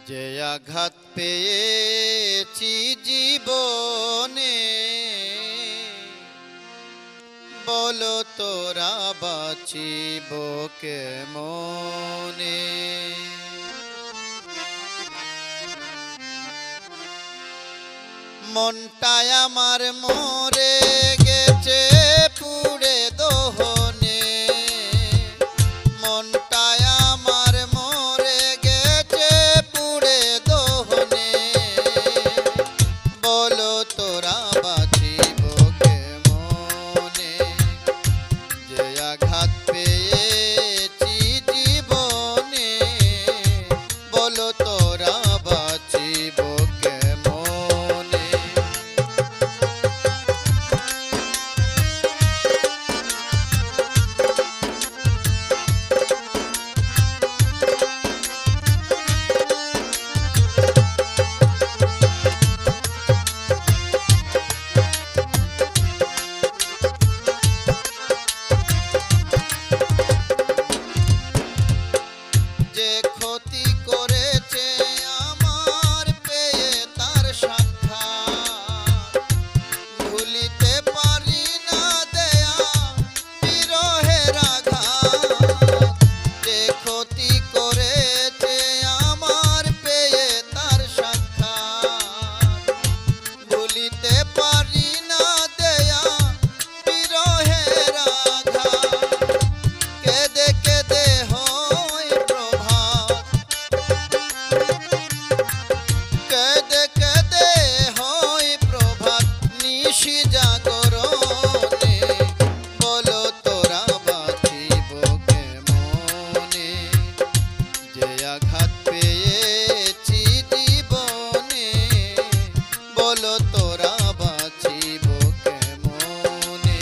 যে আঘাত পেয়েছি জীবনে, বলো তোরা বাঁচিব কেমনে। মনটায় আমার মরে গেছে পুড়ে দহনে, মনটায় আমার মরে গেছে পুড়ে দহনে, বলো তোরা বাঁচিব কেমনে। যে আঘাত পেয়েছি জীবনে, বলো তোরা বাঁচিব কেমনে। যে ক্ষতি করেছে আমার পেয়ে তার সাক্ষাৎ, ভুলিতে পারি না দেয়া বিরহের আঘাত। যে ক্ষতি করেছে আমার পেয়ে তার সাক্ষাৎ, ভুলিতে পারি না দেয়া বিরহের আঘাত। কেঁদে কেঁদে হয় প্রভাত, কেঁদে কেঁদে হয় প্রভাত নিশি জাগরণে, বলো তোরা বাঁচিব কেমনে। যে আঘাত পেয়েছি জীবনে, বলো তোরা বাঁচিব কেমনে।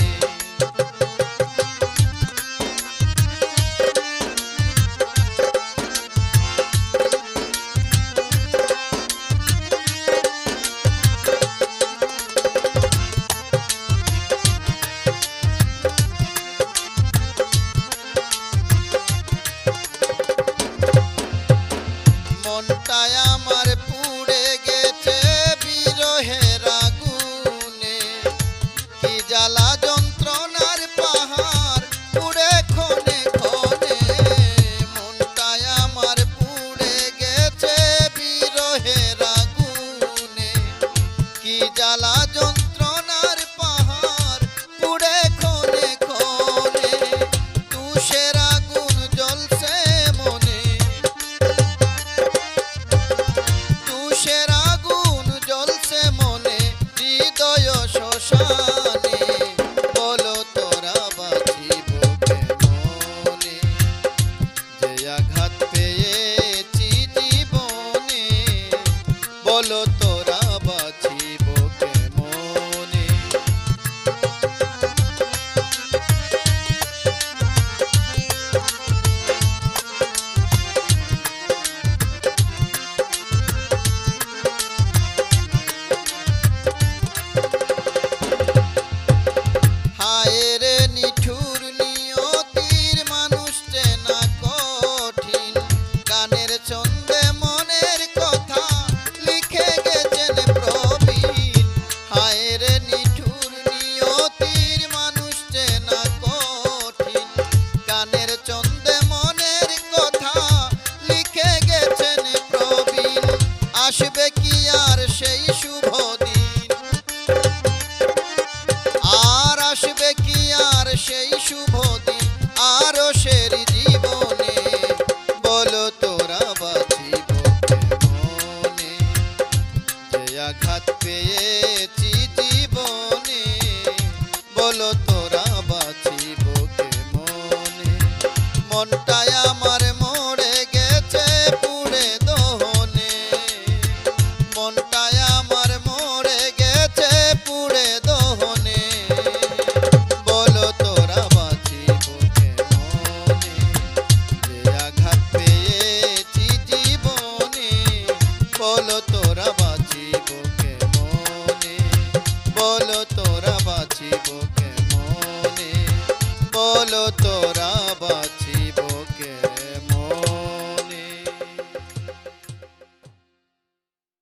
মনটায় আমার পুড়ে গেছে বিরহের আগুনে, কি জ্বালা যন্ত্রণার পাহাড় পুড়ে ক্ষণে ক্ষণে। মনটায় আমার পুড়ে গেছে বিরহের আগুনে, কি জ্বালা যন্ত্রণার পাহাড় পুড়ে ক্ষণে ক্ষণে। তুষের আগুন জ্বলছে মনে, তুষের আগুন জ্বলছে মনে হৃদয় শ্মশানে, বলো তোরা বাঁচিব কেমনে। যে আঘাত পেয়েছি জীবনে, বলো তোরা বাঁচিব কেমনে। হায় রে নিঠুর নিয়তির মানুষ চেনা কঠিন, গানের ছন্দ